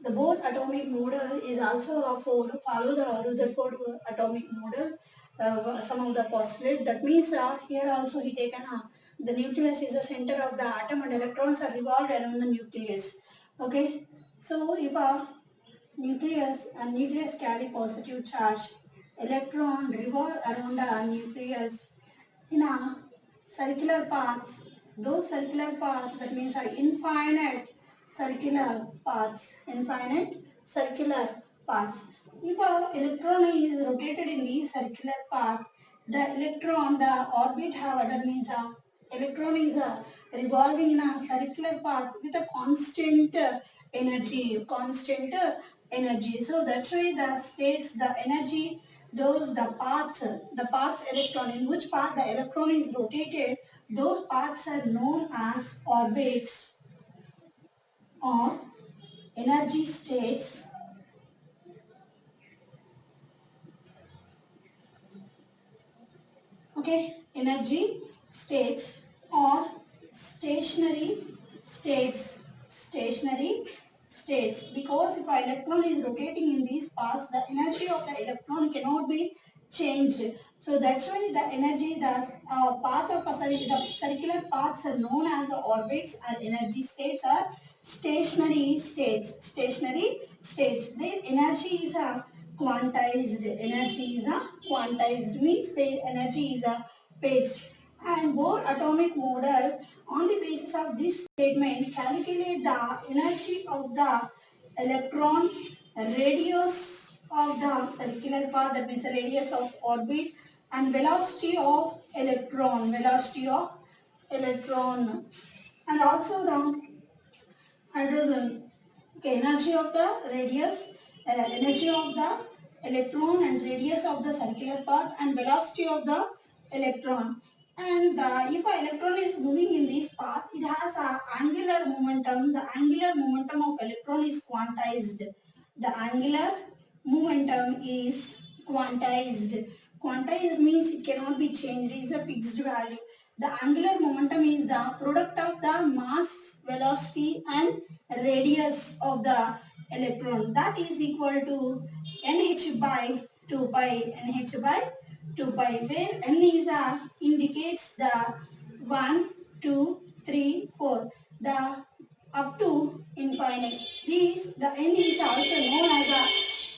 The Bohr atomic model is also follow the Rutherford atomic model. Some of the postulate that means here also he taken the nucleus is the center of the atom and electrons are revolved around the nucleus. Okay, so if a nucleus carry positive charge, electron revolve around the nucleus in a circular paths. Those circular paths, that means are infinite circular paths. Infinite circular paths. If a electron is rotated in the circular path, the orbit have, that means electron is revolving in a circular path with a constant energy. So that's why the states the energy, those the paths electron, in which path the electron is rotated, those paths are known as orbits or energy states. Okay, energy states or stationary states. Stationary states, because if an electron is rotating in these paths, the energy of the electron cannot be changed. So that's why the energy, the path of the circular paths are known as the orbits, and energy states are stationary states. Stationary states. Their energy is a quantized. Energy is a quantized, means their energy is a fixed. And Bohr atomic model, on the basis of this statement, calculate the energy of the electron, radius of the circular path, that means the radius of orbit, and velocity of electron, and also the hydrogen. Okay, energy of the radius, energy of the electron and radius of the circular path and velocity of the electron. And if an electron is moving in this path, it has a angular momentum. The angular momentum of electron is quantized. The angular momentum is quantized. Quantized means it cannot be changed. It is a fixed value. The angular momentum is the product of the mass, velocity and radius of the electron. That is equal to nh by 2 pi. nh by 2 pi, where n is indicates the 1, 2, 3, 4. The up to infinite. The n is also known as a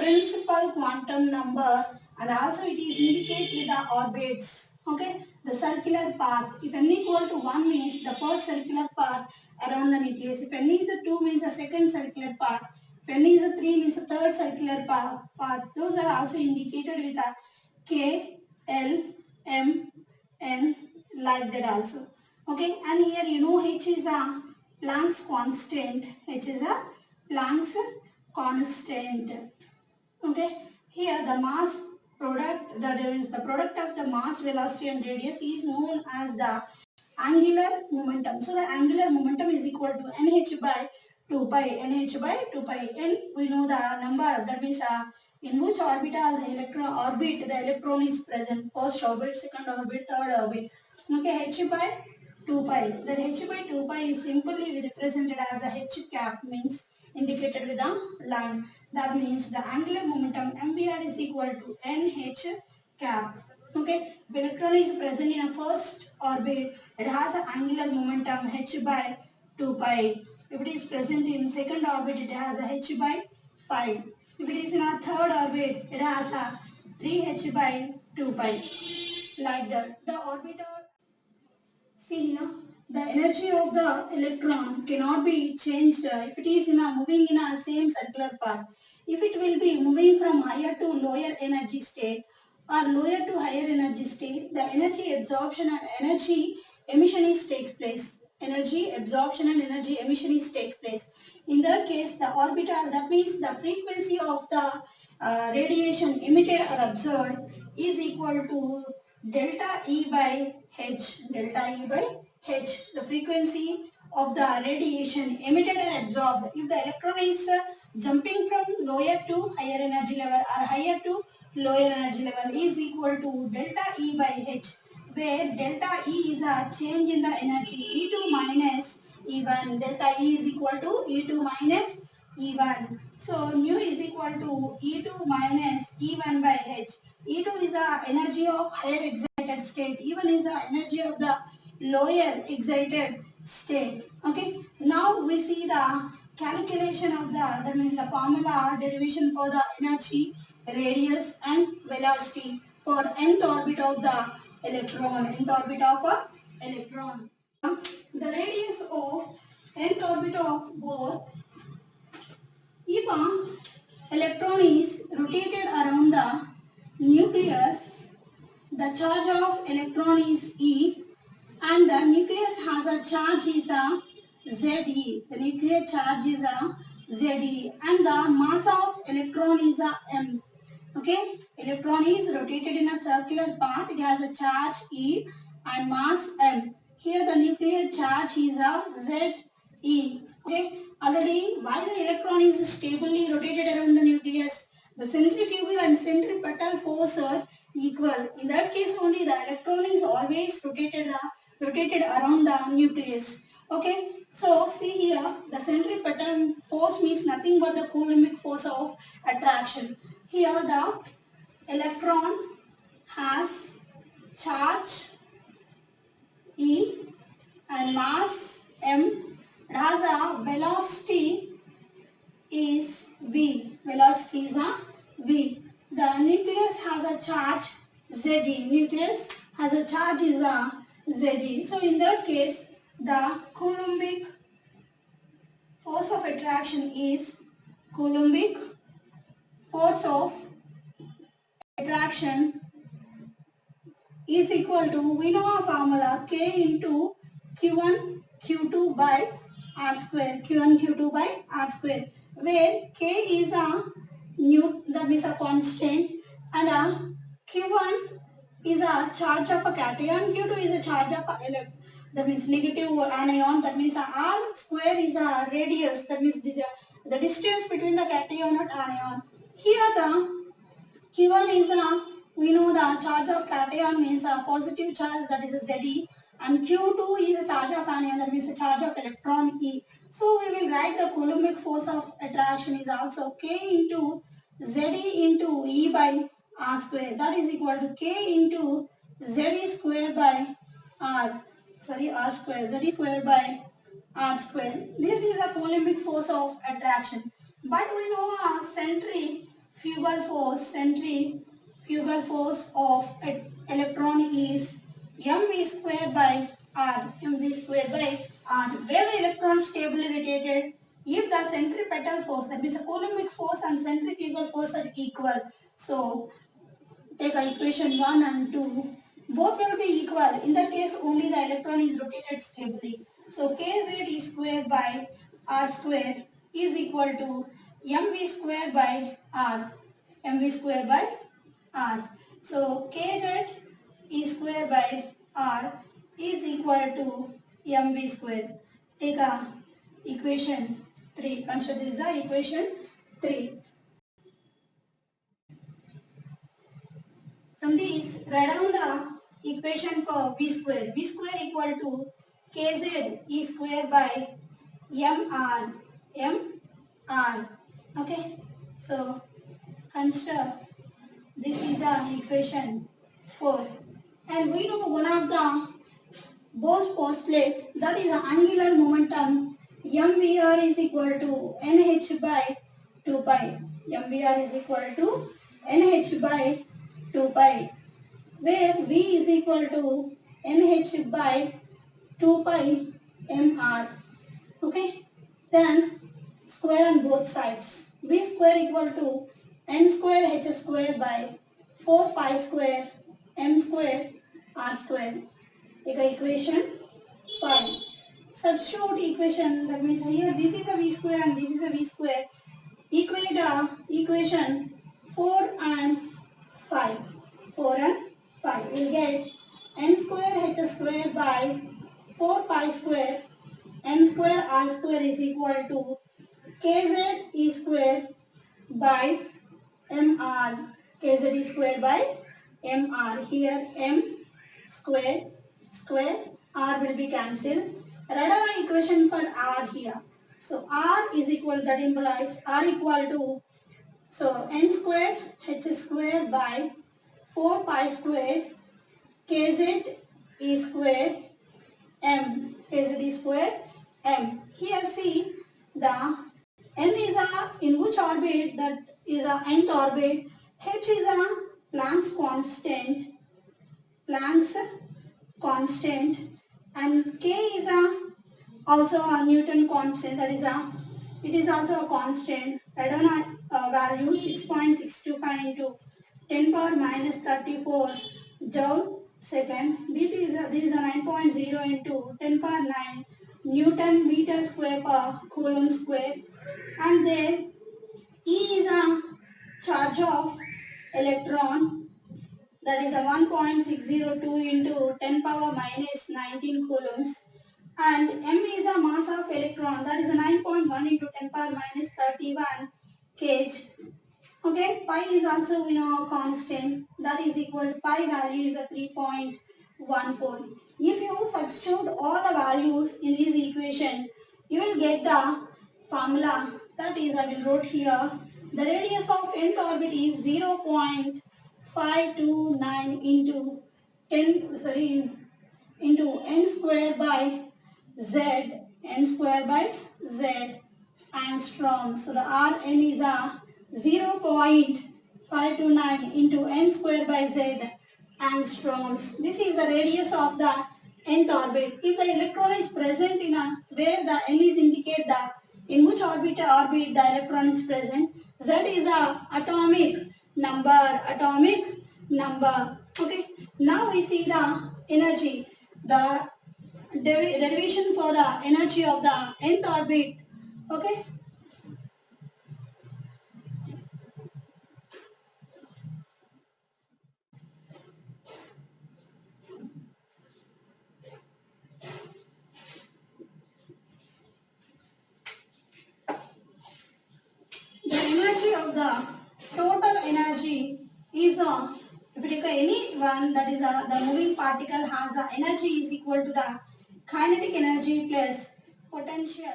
principal quantum number, and also it is indicated with the orbits. Okay, the circular path. If n equal to 1 means the first circular path around the nucleus. If n is a 2 means the second circular path. If n is a 3 means the third circular path. Those are also indicated with a K, L, M, N, like that also. Okay, and here you know H is a Planck's constant. H is a Planck's constant. Okay, here the mass product, that is the product of the mass, velocity and radius, is known as the angular momentum. So the angular momentum is equal to nh by 2 pi. nh by 2 pi. And we know the number, that means in which orbital the electron is present. First orbit, second orbit, third orbit. Okay, h by 2 pi. That h by 2 pi is simply represented as a h cap, means indicated with a line. That means the angular momentum MBR is equal to nh cap. Okay, if electron is present in a first orbit, it has an angular momentum h by 2 pi. If it is present in second orbit, it has a h by pi. If it is in a third orbit, it has a 3h by 2 pi. Like that. The orbital, see here, the energy of the electron cannot be changed if it is moving in a same circular path. If it will be moving from higher to lower energy state or lower to higher energy state, the energy absorption and energy emission is takes place. Energy absorption and energy emission is takes place. In that case, the orbital, that means the frequency of the radiation emitted or absorbed is equal to delta E by H. Delta E by H, the frequency of the radiation emitted and absorbed. If the electron is jumping from lower to higher energy level or higher to lower energy level, is equal to delta E by H, where delta E is a change in the energy, E2 minus E1. Delta E is equal to E2 minus E1. So nu is equal to E2 minus E1 by H. E2 is the energy of higher excited state. E1 is the energy of the lower excited state. Okay. Now we see the calculation of that means the formula derivation for the energy, radius and velocity for nth orbit of the electron. Nth orbit of a electron. The radius of nth orbit of both, if an electron is rotated around the nucleus, the charge of electron is E and the nucleus has a charge is a Ze. The nuclear charge is a Ze and the mass of electron is a m. Okay, electron is rotated in a circular path. It has a charge E and mass m. Here the nuclear charge is a Ze. Okay, already while the electron is stably rotated around the nucleus, the centrifugal and centripetal force are equal. In that case only the electron is always rotated around the nucleus. Okay, so see here the centripetal force means nothing but the Coulombic force of attraction. Here the electron has charge E and mass m. It has a velocity is v. Velocity is a v. The nucleus has a charge Ze. Nucleus has a charge is a Ze. So in that case, the Coulombic force of attraction is Coulombic force of attraction is equal to, we know our formula, K into Q1 Q2 by R square. Q1 Q2 by R square, where K is a that means a constant, and a Q1 is a charge of a cation, Q2 is a charge of a that means negative anion, that means R square is a radius, that means the distance between the cation and anion. Here the Q1 is a, we know the charge of cation means a positive charge, that is a Ze, and Q2 is a charge of anion, that means a charge of electron E. So we will write the Coulombic force of attraction is also K into Ze into E by R square, that is equal to K into Ze square by R, R square, Z square by R square. This is the Coulombic force of attraction. But we know a centrifugal force of electron is mv square by r, where the electron stably rotated. If the centripetal force, that means the Coulombic force and centrifugal force are equal, so take equation 1 and 2, both will be equal. In that case only the electron is rotated stably. So kz square by r square is equal to mv square by r, So kz square by r is equal to mv square. Take equation 3. Consider this is the equation 3. From this, write down the equation for v square. V square equal to kz square by mr. Okay. So consider this is equation 4. And we know one of the Bose postulate, that is the angular momentum mvr is equal to nh by 2 pi. Mvr is equal to nh by 2 pi, where v is equal to nh by 2 pi mr. Okay, then square on both sides. V square equal to n square h square by 4 pi square m square r square. Take equation 5. Substitute equation, that means here this is a v square and this is a v square. Equate equation 4 and 5. 4 and 5. We will get n square h square by 4 pi square m square r square is equal to kz square by mr. Kz square by mr. Here m square r will be cancelled. Write our equation for r here. So R is equal, that implies R equal to, so n square h square by 4 pi square kz e square m, kz e square m. Here see the n is a, in which orbit, that is a nth orbit, h is a Planck's constant, Planck's constant, and k is a also a Newton constant, that is a, it is also a constant. Radon value 6.625 into 10 power minus 34 joule second. This is a 9.0 into 10 power 9 Newton meter square per coulomb square. And then E is a charge of electron, that is a 1.602 into 10 power minus 19 coulombs, and m is a mass of electron, that is a 9.1 into 10 power minus 31 kg. Okay, pi is also we know a constant, that is equal to pi value is a 3.14. If you substitute all the values in this equation, you will get the formula, that is I will wrote here. The radius of nth orbit is 0.529 into 10, sorry, into n square by z, n square by z angstrom. So the Rn is a 0.529 into n square by z angstroms. This is the radius of the nth orbit. If the electron is present in a, where the n is indicate the, in which orbit the electron is present, z is a atomic number, Okay, now we see the energy, the derivation for the energy of the nth orbit. Okay, the energy of the total energy is if you take any one, that is the moving particle has the energy is equal to the kinetic energy plus potential,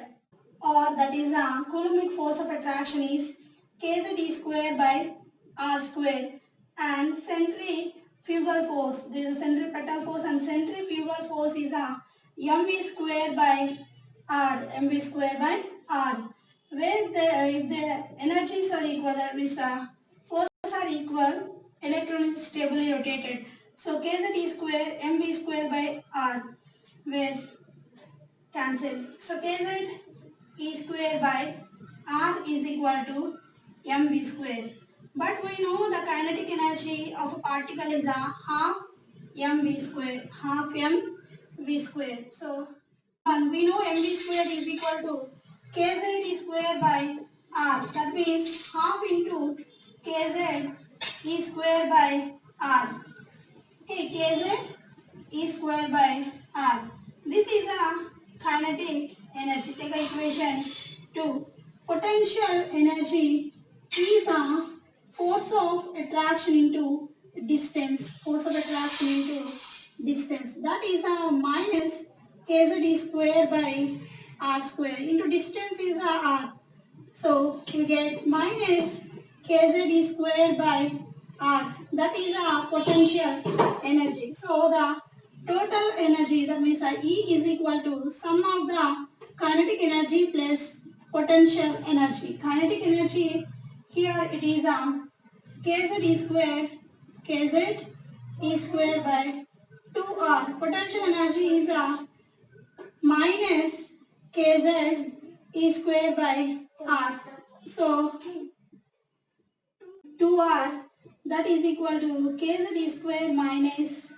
or that is a coulombic force of attraction is kz square by r square, and centrifugal force, there is a centripetal force, and centrifugal force is a mv square by mv square by r, where if the energies are equal, that means forces are equal, electron is stably rotated. So kz square mv square by r, where cancel. So kz e square by r is equal to mv square. But we know the kinetic energy of a particle is a half mv square, So and we know mv square is equal to kz square by r. That means half into kz e square by r. Okay, kz e square by r. This is a kinetic energy. Take equation 2. Potential energy is a force of attraction into distance. Force of attraction into distance. That is a minus kz square by r square. Into distance is a r. So you get minus kz square by r. That is a potential energy. So the total energy, that means E is equal to sum of the kinetic energy plus potential energy. Kinetic energy, here it is kz square by 2r. Potential energy is minus kz e square by r. So 2r, that is equal to kz square minus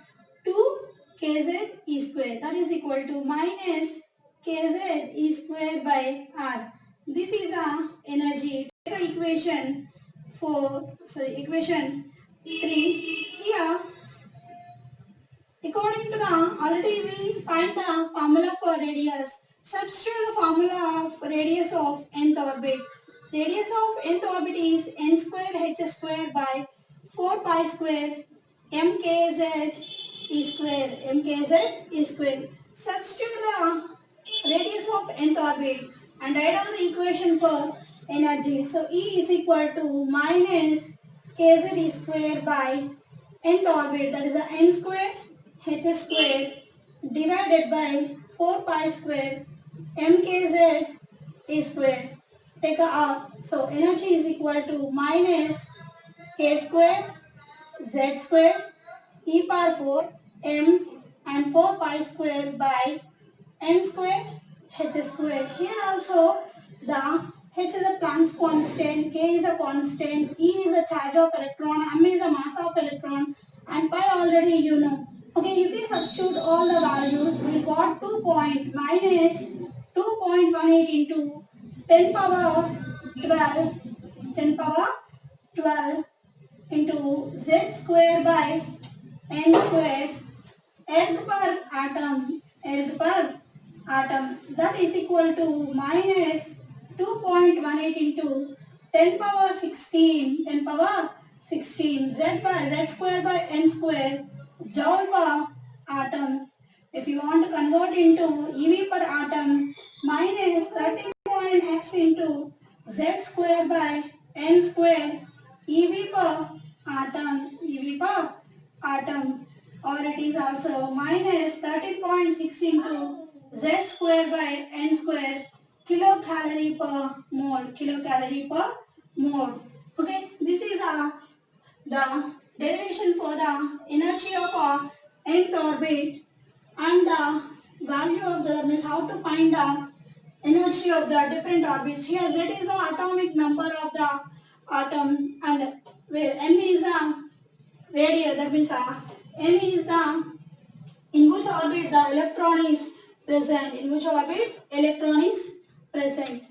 2 kz e square, that is equal to minus kz e square by r. This is the energy. Take equation 3. Here, according to the, already we find the formula for radius. Substitute the formula of radius of nth orbit. Radius of nth orbit is n square h square by 4 pi square mkz e square. Substitute the radius of nth orbit. and write down the equation for energy. So E is equal to minus kz square by nth orbit, that is a n square h square divided by 4 pi square mkz e square. Take a R. So energy is equal to minus k square z square e power 4 m and 4 pi square by n square h square. Here also the h is a Planck's constant, k is a constant, e is the charge of electron, m is the mass of electron, and pi already you know. Okay, if we substitute all the values, we got 2 point minus 2.18 into 10 power 12, 10 power 12 into z square by n square erg per atom, that is equal to minus 2.18 into 10 power 16, 10 power 16 z square by n square joule per atom. If you want to convert into ev per atom, minus 13.6 into z square by n square ev per atom, or it is also minus 13.6 into z square by n square kilocalorie per mole. Okay, this is the derivation for the energy of a nth orbit, and the value of the means how to find the energy of the different orbits. Here Z is the atomic number of the atom, and where n is the radius, that means n is the in which orbit the electron is present, in which orbit electron is present.